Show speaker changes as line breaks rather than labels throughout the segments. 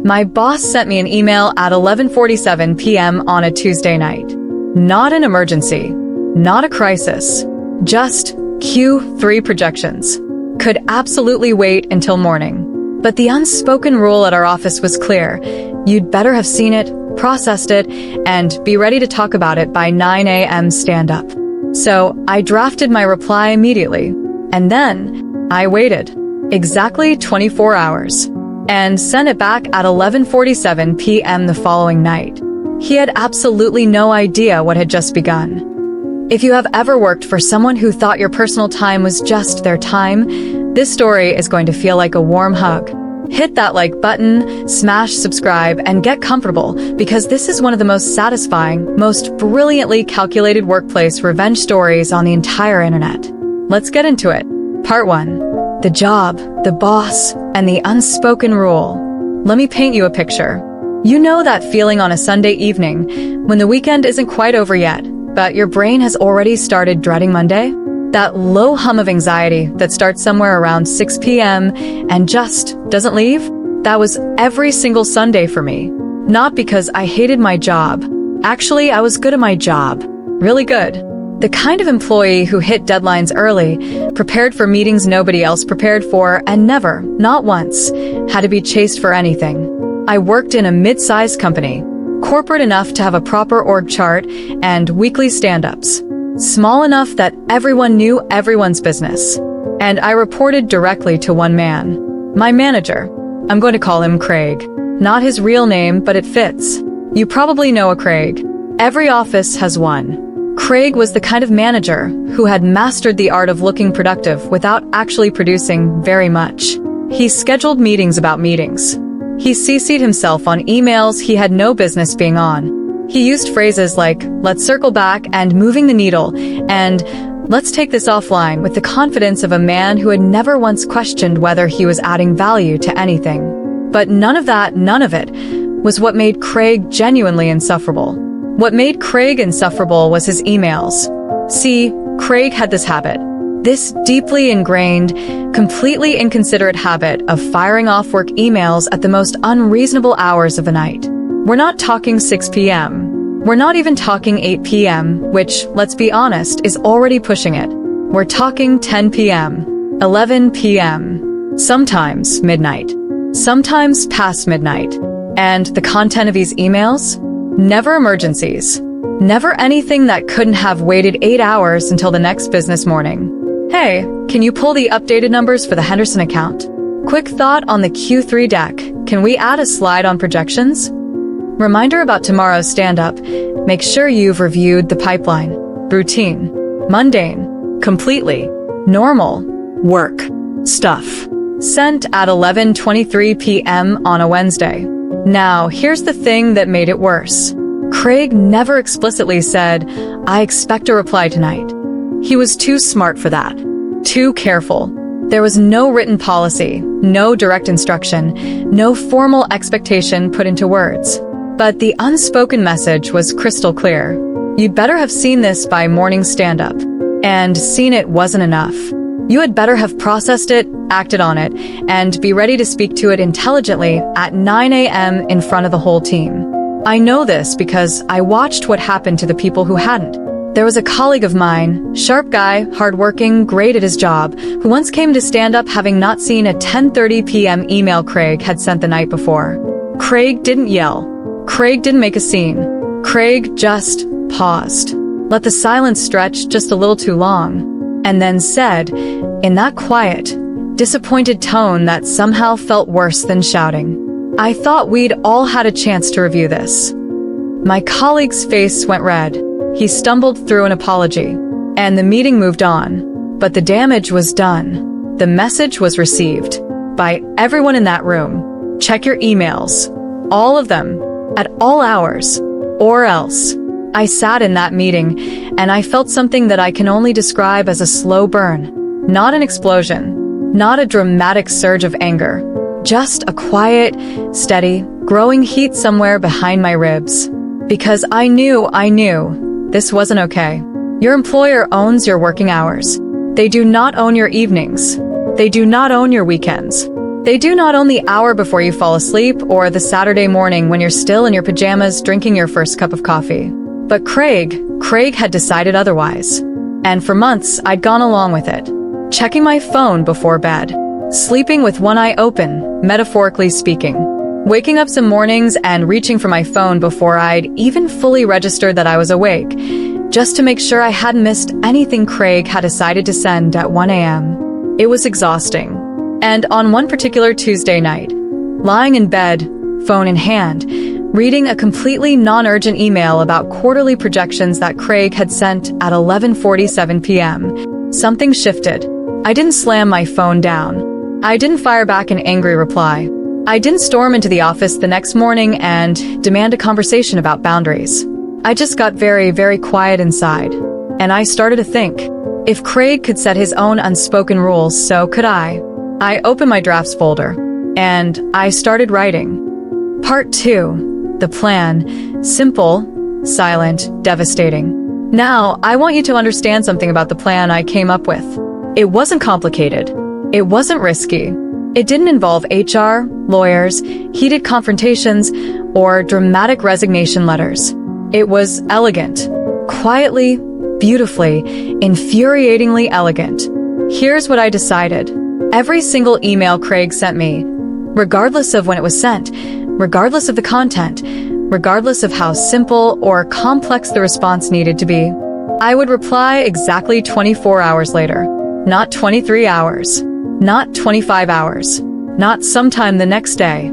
My boss sent me an email at 11:47 p.m. on a Tuesday night. Not an emergency, not a crisis, just Q3 projections. Could absolutely wait until morning. But the unspoken rule at our office was clear. You'd better have seen it, processed it, and be ready to talk about it by 9 a.m. stand-up. So I drafted my reply immediately. And then I waited exactly 24 hours and sent it back at 11:47 p.m. the following night. He had absolutely no idea what had just begun. If you have ever worked for someone who thought your personal time was just their time, this story is going to feel like a warm hug. Hit that like button, smash subscribe, and get comfortable, because this is one of the most satisfying, most brilliantly calculated workplace revenge stories on the entire internet. Let's get into it. Part 1. The job, the boss, and the unspoken rule. Let me paint you a picture. You know that feeling on a Sunday evening when the weekend isn't quite over yet, but your brain has already started dreading Monday? That low hum of anxiety that starts somewhere around 6 p.m. and just doesn't leave? That was every single Sunday for me. Not because I hated my job. Actually, I was good at my job. Really good. The kind of employee who hit deadlines early, prepared for meetings nobody else prepared for, and never, not once, had to be chased for anything. I worked in a mid-sized company, corporate enough to have a proper org chart and weekly stand-ups, small enough that everyone knew everyone's business. And I reported directly to one man, my manager. I'm going to call him Craig. Not his real name, but it fits. You probably know a Craig. Every office has one. Craig was the kind of manager who had mastered the art of looking productive without actually producing very much. He scheduled meetings about meetings. He CC'd himself on emails he had no business being on. He used phrases like, "Let's circle back," and "moving the needle," and "let's take this offline," with the confidence of a man who had never once questioned whether he was adding value to anything. But none of it, was what made Craig genuinely insufferable. What made Craig insufferable was his emails. See, Craig had this habit. This deeply ingrained, completely inconsiderate habit of firing off work emails at the most unreasonable hours of the night. We're not talking 6 p.m. We're not even talking 8 p.m., which, let's be honest, is already pushing it. We're talking 10 p.m., 11 p.m., sometimes midnight, sometimes past midnight. And the content of these emails? Never emergencies. Never anything that couldn't have waited 8 hours until the next business morning. Hey, can you pull the updated numbers for the Henderson account? Quick thought on the Q3 deck. Can we add a slide on projections? Reminder about tomorrow's stand-up. Make sure you've reviewed the pipeline. Routine. Mundane. Completely. Normal. Work. Stuff. Sent at 11:23 p.m. on a Wednesday. Now, here's the thing that made it worse. Craig never explicitly said, "I expect a reply tonight." He was too smart for that. Too careful. There was no written policy, no direct instruction, no formal expectation put into words. But the unspoken message was crystal clear. You'd better have seen this by morning stand-up. And seen it wasn't enough. You had better have processed it, acted on it, and be ready to speak to it intelligently at 9 a.m. in front of the whole team. I know this because I watched what happened to the people who hadn't. There was a colleague of mine, sharp guy, hardworking, great at his job, who once came to stand up having not seen a 10:30 p.m. email Craig had sent the night before. Craig didn't yell. Craig didn't make a scene. Craig just paused. Let the silence stretch just a little too long. And then said, in that quiet, disappointed tone that somehow felt worse than shouting, "I thought we'd all had a chance to review this." My colleague's face went red. He stumbled through an apology, and the meeting moved on. But the damage was done. The message was received by everyone in that room. Check your emails. All of them. At all hours. Or else. I sat in that meeting, and I felt something that I can only describe as a slow burn. Not an explosion. Not a dramatic surge of anger. Just a quiet, steady, growing heat somewhere behind my ribs. Because I knew this wasn't okay. Your employer owns your working hours. They do not own your evenings. They do not own your weekends. They do not on the hour before you fall asleep or the Saturday morning when you're still in your pajamas drinking your first cup of coffee. But Craig had decided otherwise. And for months, I'd gone along with it. Checking my phone before bed. Sleeping with one eye open, metaphorically speaking. Waking up some mornings and reaching for my phone before I'd even fully registered that I was awake, just to make sure I hadn't missed anything Craig had decided to send at 1 a.m. It was exhausting. And on one particular Tuesday night, lying in bed, phone in hand, reading a completely non-urgent email about quarterly projections that Craig had sent at 11:47 p.m., something shifted. I didn't slam my phone down. I didn't fire back an angry reply. I didn't storm into the office the next morning and demand a conversation about boundaries. I just got very, very quiet inside. And I started to think, if Craig could set his own unspoken rules, so could I. I opened my drafts folder, and I started writing. Part 2. The plan. Simple, silent, devastating. Now, I want you to understand something about the plan I came up with. It wasn't complicated. It wasn't risky. It didn't involve HR, lawyers, heated confrontations, or dramatic resignation letters. It was elegant, quietly, beautifully, infuriatingly elegant. Here's what I decided. Every single email Craig sent me, regardless of when it was sent, regardless of the content, regardless of how simple or complex the response needed to be, I would reply exactly 24 hours later. Not 23 hours. Not 25 hours. Not sometime the next day.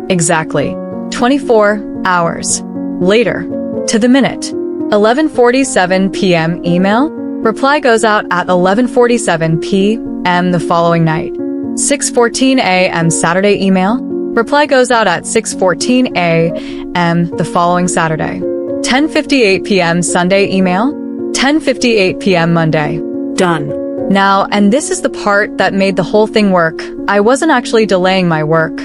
Exactly. 24 hours. Later. To the minute. 11:47 p.m. email. Reply goes out at 11:47 p.m. the following night. 6:14 a.m. Saturday email. Reply goes out at 6:14 a.m. the following Saturday. 10:58 p.m. Sunday email. 10:58 p.m. Monday. Done. Now, and this is the part that made the whole thing work. I wasn't actually delaying my work.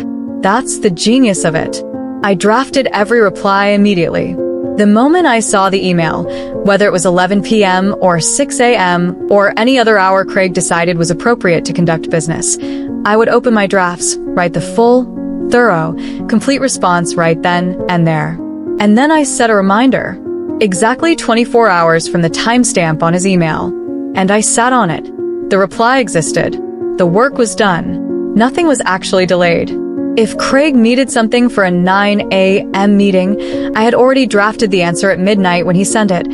That's the genius of it. I drafted every reply immediately. The moment I saw the email, whether it was 11 p.m. or 6 a.m. or any other hour Craig decided was appropriate to conduct business, I would open my drafts, write the full, thorough, complete response right then and there. And then I set a reminder, exactly 24 hours from the timestamp on his email. And I sat on it. The reply existed. The work was done. Nothing was actually delayed. If Craig needed something for a 9 a.m. meeting, I had already drafted the answer at midnight when he sent it.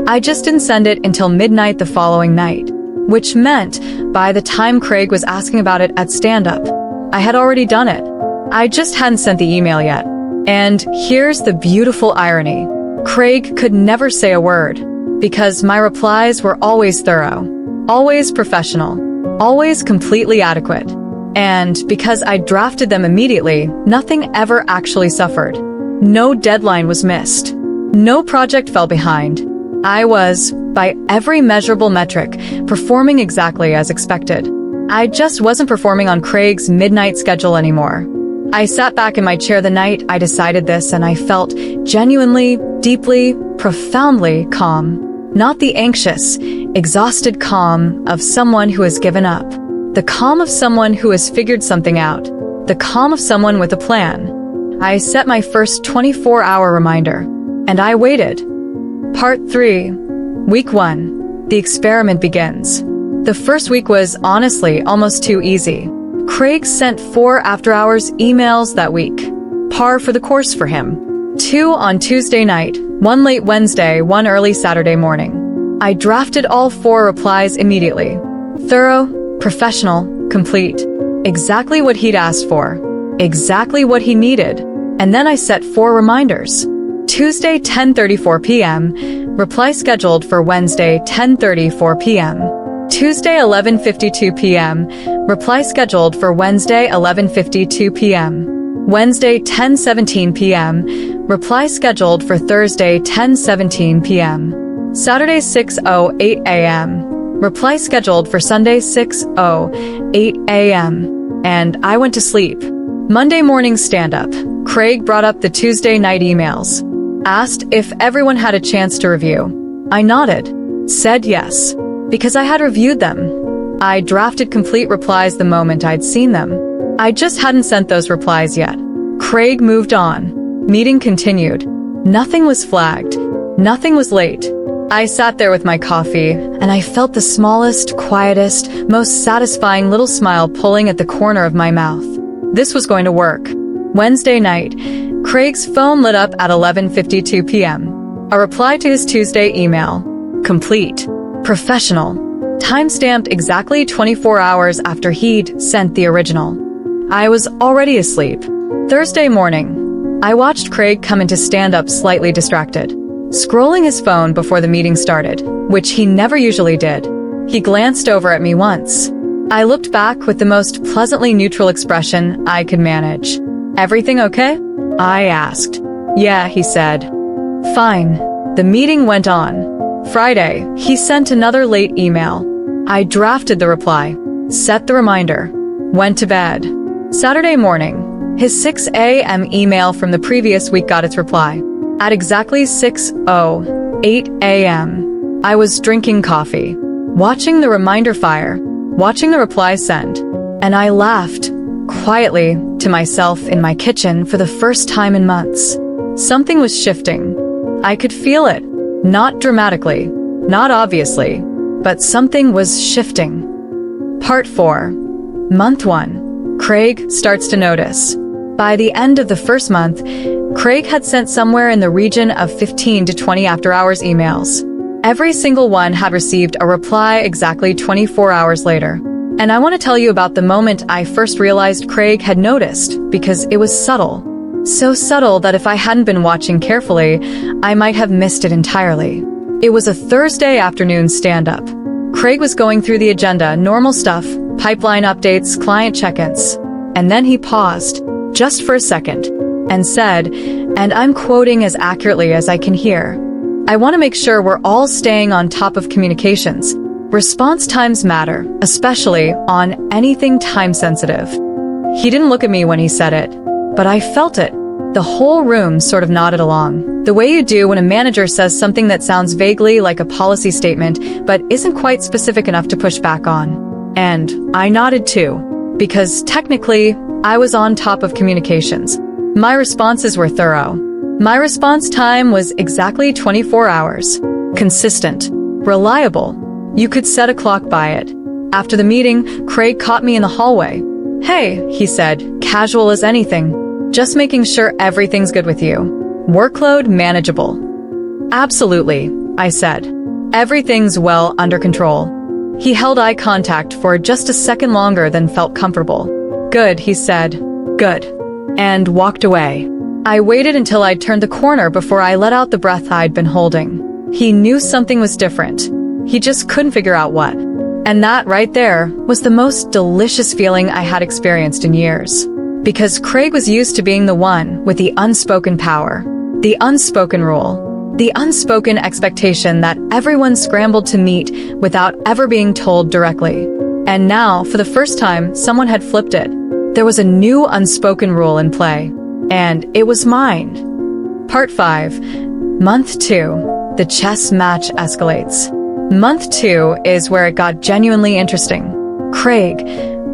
I just didn't send it until midnight the following night, which meant by the time Craig was asking about it at stand-up, I had already done it. I just hadn't sent the email yet. And here's the beautiful irony. Craig could never say a word, because my replies were always thorough, always professional, always completely adequate. And because I drafted them immediately, nothing ever actually suffered. No deadline was missed. No project fell behind. I was, by every measurable metric, performing exactly as expected. I just wasn't performing on Craig's midnight schedule anymore. I sat back in my chair the night I decided this, and I felt genuinely, deeply, profoundly calm. Not the anxious, exhausted calm of someone who has given up. The calm of someone who has figured something out. The calm of someone with a plan. I set my first 24-hour reminder, and I waited. Part 3. Week 1. The experiment begins. The first week was, honestly, almost too easy. Craig sent 4 after-hours emails that week. Par for the course for him. 2 on Tuesday night, 1 late Wednesday, 1 early Saturday morning. I drafted all 4 replies immediately. Thorough, professional, complete. Exactly what he'd asked for. Exactly what he needed. And then I set 4 reminders. Tuesday 10:34 p.m. Reply scheduled for Wednesday 10:34 p.m. Tuesday 11:52 p.m. Reply scheduled for Wednesday 11:52 p.m. Wednesday 10:17 p.m. Reply scheduled for Thursday 10:17 p.m. Saturday 6:08 a.m. Reply scheduled for Sunday 6:08 a.m. And I went to sleep. Monday morning stand-up. Craig brought up the Tuesday night emails. Asked if everyone had a chance to review. I nodded. Said yes. Because I had reviewed them. I drafted complete replies the moment I'd seen them. I just hadn't sent those replies yet. Craig moved on. Meeting continued. Nothing was flagged. Nothing was late. I sat there with my coffee, and I felt the smallest, quietest, most satisfying little smile pulling at the corner of my mouth. This was going to work. Wednesday night, Craig's phone lit up at 11:52 p.m. A reply to his Tuesday email. Complete. Professional. Timestamped exactly 24 hours after he'd sent the original. I was already asleep. Thursday morning, I watched Craig come into stand-up slightly distracted, scrolling his phone before the meeting started, which he never usually did. He glanced over at me once. I looked back with the most pleasantly neutral expression I could manage. Everything okay? I asked. Yeah, he said. Fine. The meeting went on. Friday, he sent another late email. I drafted the reply, set the reminder, went to bed. Saturday morning, his 6 a.m. email from the previous week got its reply. At exactly 6:08 a.m., I was drinking coffee, watching the reminder fire, watching the reply send, and I laughed, quietly, to myself in my kitchen for the first time in months. Something was shifting. I could feel it. Not dramatically, not obviously, but something was shifting. Part 4. Month 1. Craig starts to notice. By the end of the first month, Craig had sent somewhere in the region of 15 to 20 after-hours emails. Every single one had received a reply exactly 24 hours later. And I want to tell you about the moment I first realized Craig had noticed, because it was subtle. So subtle that if I hadn't been watching carefully, I might have missed it entirely. It was a Thursday afternoon stand-up. Craig was going through the agenda, normal stuff, pipeline updates, client check-ins. And then he paused, just for a second, and said, and I'm quoting as accurately as I can hear, I want to make sure we're all staying on top of communications. Response times matter, especially on anything time-sensitive. He didn't look at me when he said it, but I felt it. The whole room sort of nodded along, the way you do when a manager says something that sounds vaguely like a policy statement, but isn't quite specific enough to push back on. And I nodded too, because technically, I was on top of communications. My responses were thorough. My response time was exactly 24 hours. Consistent. Reliable. You could set a clock by it. After the meeting, Craig caught me in the hallway. Hey, he said, casual as anything. Just making sure everything's good with you. Workload manageable. Absolutely, I said. Everything's well under control. He held eye contact for just a second longer than felt comfortable. Good, he said. Good. And walked away. I waited until I'd turned the corner before I let out the breath I'd been holding. He knew something was different. He just couldn't figure out what. And that right there was the most delicious feeling I had experienced in years. Because Craig was used to being the one with the unspoken power, the unspoken rule, the unspoken expectation that everyone scrambled to meet without ever being told directly. And now, for the first time, someone had flipped it. There was a new unspoken rule in play. And it was mine. Part 5. Month 2. The chess match escalates. Month 2 is where it got genuinely interesting. Craig,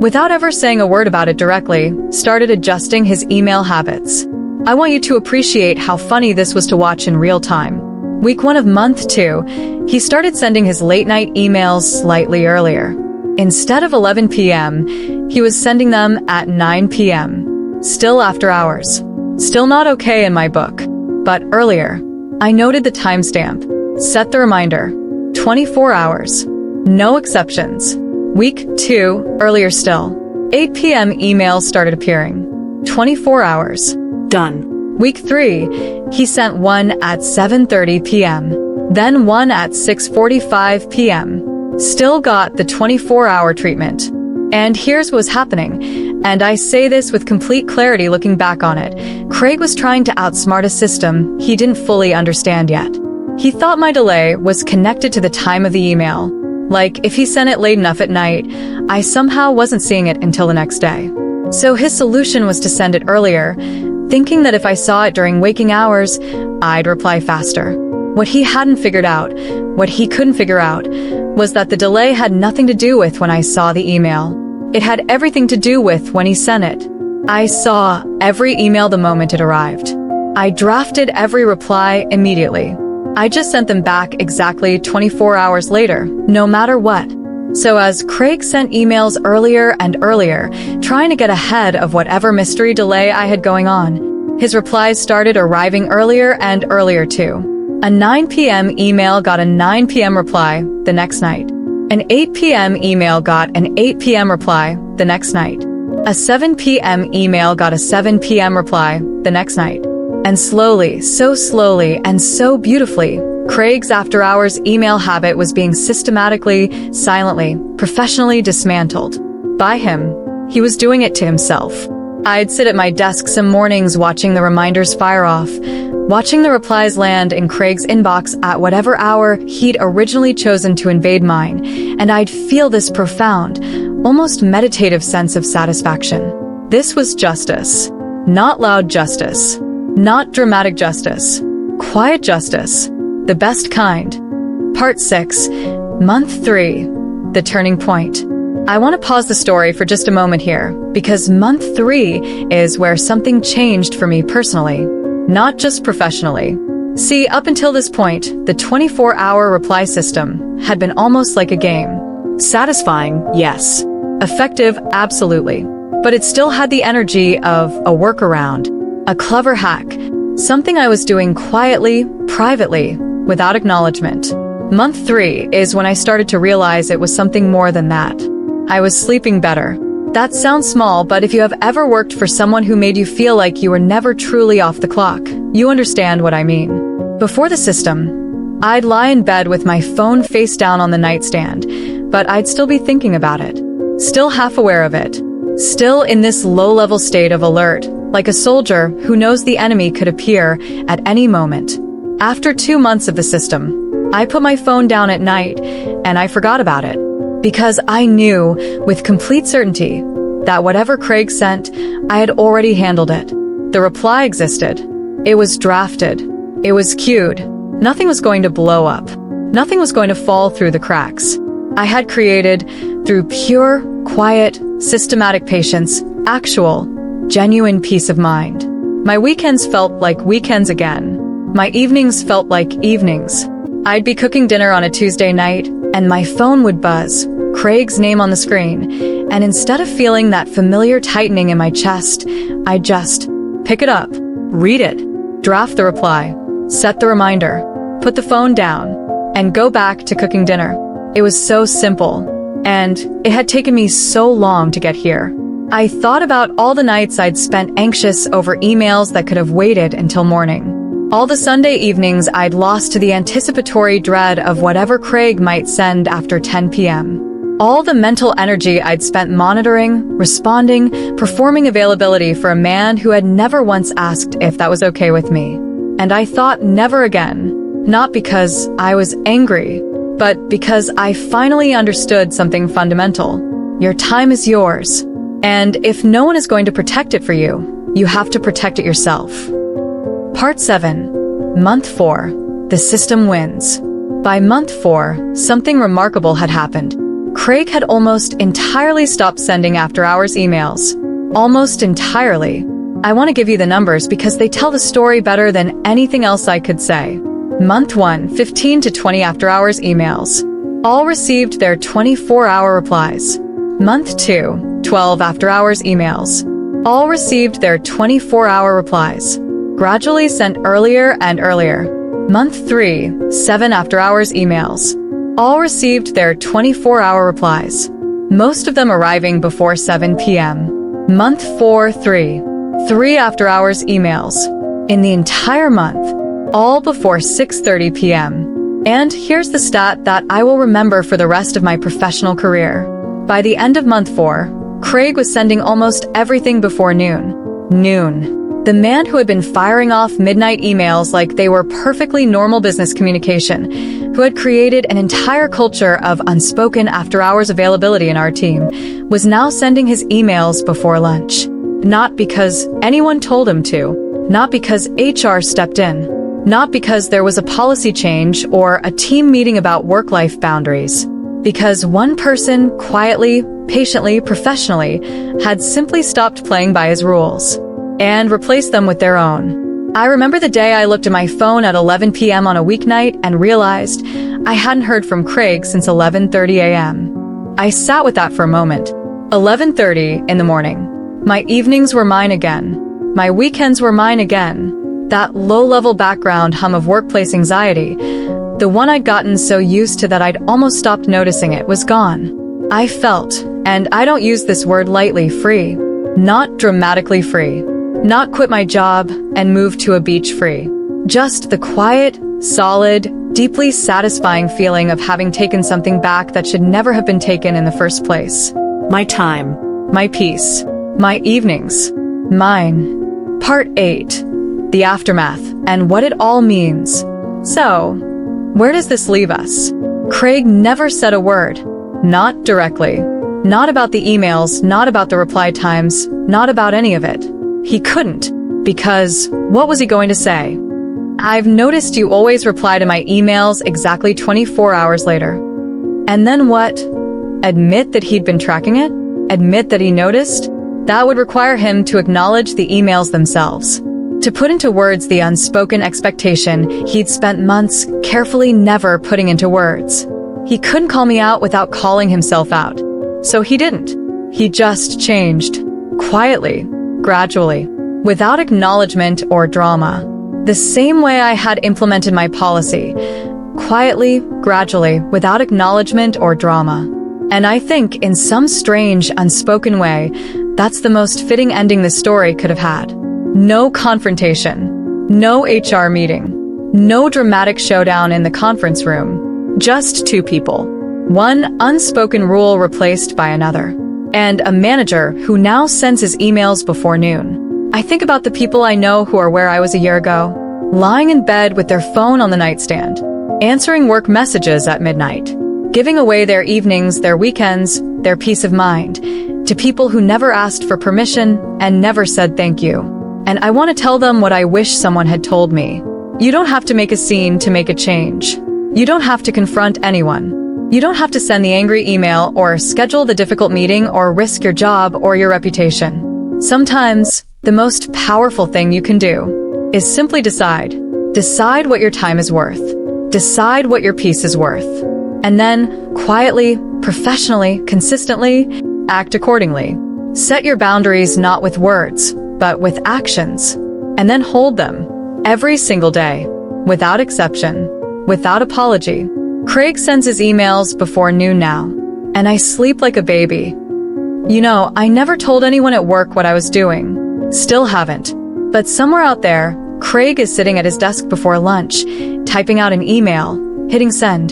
without ever saying a word about it directly, started adjusting his email habits. I want you to appreciate how funny this was to watch in real time. Week 1 of month 2, he started sending his late-night emails slightly earlier. Instead of 11 p.m., he was sending them at 9 p.m. Still after hours. Still not okay in my book. But earlier. I noted the timestamp. Set the reminder. 24 hours. No exceptions. Week 2, earlier still. 8 p.m. emails started appearing. 24 hours. Done. Week 3, he sent one at 7:30 p.m. Then one at 6:45 p.m. Still got the 24-hour treatment. And here's what was happening, and I say this with complete clarity looking back on it. Craig was trying to outsmart a system he didn't fully understand yet. He thought my delay was connected to the time of the email. Like, if he sent it late enough at night, I somehow wasn't seeing it until the next day. So his solution was to send it earlier, thinking that if I saw it during waking hours, I'd reply faster. What he hadn't figured out, what he couldn't figure out, was that the delay had nothing to do with when I saw the email. It had everything to do with when he sent it. I saw every email the moment it arrived. I drafted every reply immediately. I just sent them back exactly 24 hours later, no matter what. So as Craig sent emails earlier and earlier, trying to get ahead of whatever mystery delay I had going on, his replies started arriving earlier and earlier too. A 9 p.m. email got a 9 p.m. reply the next night. An 8 p.m. email got an 8 p.m. reply the next night. A 7 p.m. email got a 7 p.m. reply the next night. And slowly, and so beautifully, Craig's after-hours email habit was being systematically, silently, professionally dismantled. By him. He was doing it to himself. I'd sit at my desk some mornings watching the reminders fire off, watching the replies land in Craig's inbox at whatever hour he'd originally chosen to invade mine, and I'd feel this profound, almost meditative sense of satisfaction. This was justice. Not loud justice. Not dramatic justice. Quiet justice. The best kind. Part 6. Month 3. The turning point. I want to pause the story for just a moment here, because month 3 is where something changed for me personally, not just professionally. See, up until this point, the 24-hour reply system had been almost like a game. Satisfying, yes. Effective, absolutely. But it still had the energy of a workaround, a clever hack, something I was doing quietly, privately, without acknowledgement. Month 3 is when I started to realize it was something more than that. I was sleeping better. That sounds small, but if you have ever worked for someone who made you feel like you were never truly off the clock, you understand what I mean. Before the system, I'd lie in bed with my phone face down on the nightstand, but I'd still be thinking about it. Still half aware of it. Still in this low-level state of alert, like a soldier who knows the enemy could appear at any moment. After 2 months of the system, I put my phone down at night, and I forgot about it. Because I knew, with complete certainty, that whatever Craig sent, I had already handled it. The reply existed. It was drafted. It was queued. Nothing was going to blow up. Nothing was going to fall through the cracks. I had created, through pure, quiet, systematic patience, actual, genuine peace of mind. My weekends felt like weekends again. My evenings felt like evenings. I'd be cooking dinner on a Tuesday night, and my phone would buzz, Craig's name on the screen, and instead of feeling that familiar tightening in my chest, I'd just pick it up, read it, draft the reply, set the reminder, put the phone down, and go back to cooking dinner. It was so simple, and it had taken me so long to get here. I thought about all the nights I'd spent anxious over emails that could have waited until morning. All the Sunday evenings I'd lost to the anticipatory dread of whatever Craig might send after 10 p.m. All the mental energy I'd spent monitoring, responding, performing availability for a man who had never once asked if that was okay with me. And I thought never again, not because I was angry, but because I finally understood something fundamental. Your time is yours. And if no one is going to protect it for you, you have to protect it yourself. Part 7. Month 4. The system wins. By month 4, something remarkable had happened. Craig had almost entirely stopped sending after-hours emails. Almost entirely. I want to give you the numbers because they tell the story better than anything else I could say. Month 1, 15 to 20 after-hours emails. All received their 24-hour replies. Month 2, 12 after-hours emails. All received their 24-hour replies. Gradually sent earlier and earlier. Month 3, 7 after-hours emails. All received their 24-hour replies. Most of them arriving before 7 p.m. Month 4, 3 after-hours emails. In the entire month, all before 6:30 p.m. And here's the stat that I will remember for the rest of my professional career. By the end of month 4, Craig was sending almost everything before noon. Noon. The man who had been firing off midnight emails like they were perfectly normal business communication, who had created an entire culture of unspoken after-hours availability in our team, was now sending his emails before lunch. Not because anyone told him to, not because HR stepped in, not because there was a policy change or a team meeting about work-life boundaries, Because one person quietly, patiently, professionally had simply stopped playing by his rules and replaced them with their own. I remember the day I looked at my phone at 11 p.m. on a weeknight and realized I hadn't heard from Craig since 11:30 a.m. I sat with that for a moment. 11:30 in the morning. My evenings were mine again. My weekends were mine again. That low-level background hum of workplace anxiety, the one I'd gotten so used to that I'd almost stopped noticing it, was gone. I felt, and I don't use this word lightly, free. Not dramatically free. Not quit my job and move to a beach free. Just the quiet, solid, deeply satisfying feeling of having taken something back that should never have been taken in the first place.
My time.
My peace. My evenings. Mine. Part 8. The aftermath and what it all means. So, where does this leave us? Craig never said a word. Not directly. Not about the emails, not about the reply times, not about any of it. He couldn't, because what was he going to say? I've noticed you always reply to my emails exactly 24 hours later. And then what? Admit that he'd been tracking it? Admit that he noticed? That would require him to acknowledge the emails themselves. To put into words the unspoken expectation he'd spent months carefully never putting into words. He couldn't call me out without calling himself out. So he didn't. He just changed. Quietly. Gradually. Without acknowledgement or drama. The same way I had implemented my policy. Quietly, gradually, without acknowledgement or drama. And I think, in some strange, unspoken way, that's the most fitting ending the story could have had. No confrontation. No HR meeting. No dramatic showdown in the conference room. Just two people. One unspoken rule replaced by another. And a manager who now sends his emails before noon. I think about the people I know who are where I was a year ago. Lying in bed with their phone on the nightstand. Answering work messages at midnight. Giving away their evenings, their weekends, their peace of mind. To people who never asked for permission and never said thank you. And I want to tell them what I wish someone had told me. You don't have to make a scene to make a change. You don't have to confront anyone. You don't have to send the angry email or schedule the difficult meeting or risk your job or your reputation. Sometimes, the most powerful thing you can do is simply decide. Decide what your time is worth. Decide what your peace is worth. And then, quietly, professionally, consistently, act accordingly. Set your boundaries not with words, but with actions. And then hold them. Every single day. Without exception. Without apology. Craig sends his emails before noon now. And I sleep like a baby. You know, I never told anyone at work what I was doing. Still haven't. But somewhere out there, Craig is sitting at his desk before lunch, typing out an email, hitting send.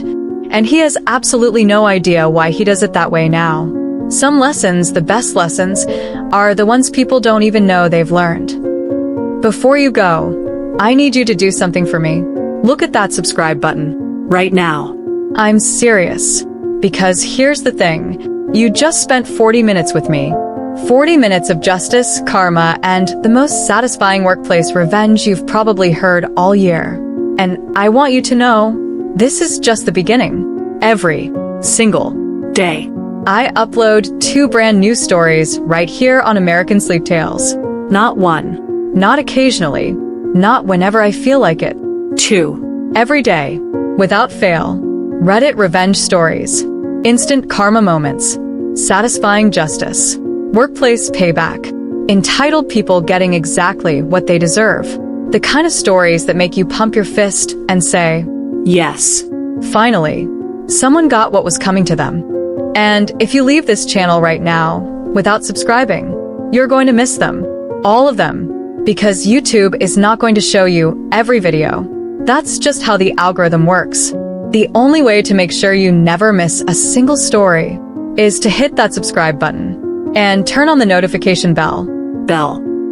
And he has absolutely no idea why he does it that way now. Some lessons, the best lessons, are the ones people don't even know they've learned. Before you go, I need you to do something for me. Look at that subscribe button.
Right now.
I'm serious. Because here's the thing. You just spent 40 minutes with me. 40 minutes of justice, karma, and the most satisfying workplace revenge you've probably heard all year. And I want you to know, this is just the beginning. Every single
day.
I upload 2 brand new stories right here on American Sleep Tales.
Not 1.
Not occasionally. Not whenever I feel like it.
2.
Every day. Without fail. Reddit revenge stories. Instant karma moments. Satisfying justice. Workplace payback. Entitled people getting exactly what they deserve. The kind of stories that make you pump your fist and say,
yes.
Finally, someone got what was coming to them. And if you leave this channel right now, without subscribing, you're going to miss them. All of them. Because YouTube is not going to show you every video. That's just how the algorithm works. The only way to make sure you never miss a single story is to hit that subscribe button and turn on the notification bell.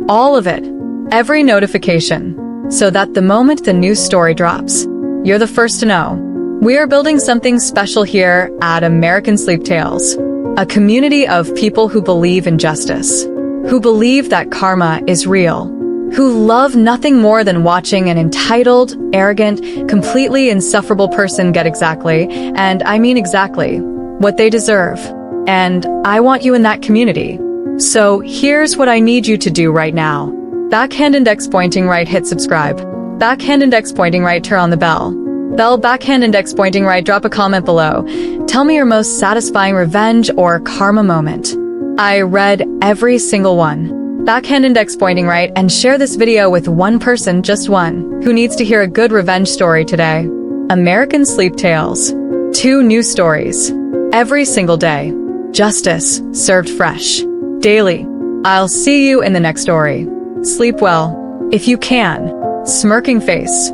All of it. Every notification. So that the moment the new story drops, you're the first to know. We are building something special here at American Sleep Tales. A community of people who believe in justice. Who believe that karma is real. Who love nothing more than watching an entitled, arrogant, completely insufferable person get exactly, and I mean exactly, what they deserve. And I want you in that community. So here's what I need you to do right now. Backhand index pointing right, hit subscribe. Backhand index pointing right, turn on the bell. Backhand index pointing right, drop a comment below. Tell me your most satisfying revenge or karma moment. I read every single one. Backhand index pointing right, and share this video with one person, just one, who needs to hear a good revenge story today. American Sleep Tales. 2 new stories. Every single day. Justice served fresh. Daily. I'll see you in the next story. Sleep well. If you can. Smirking face.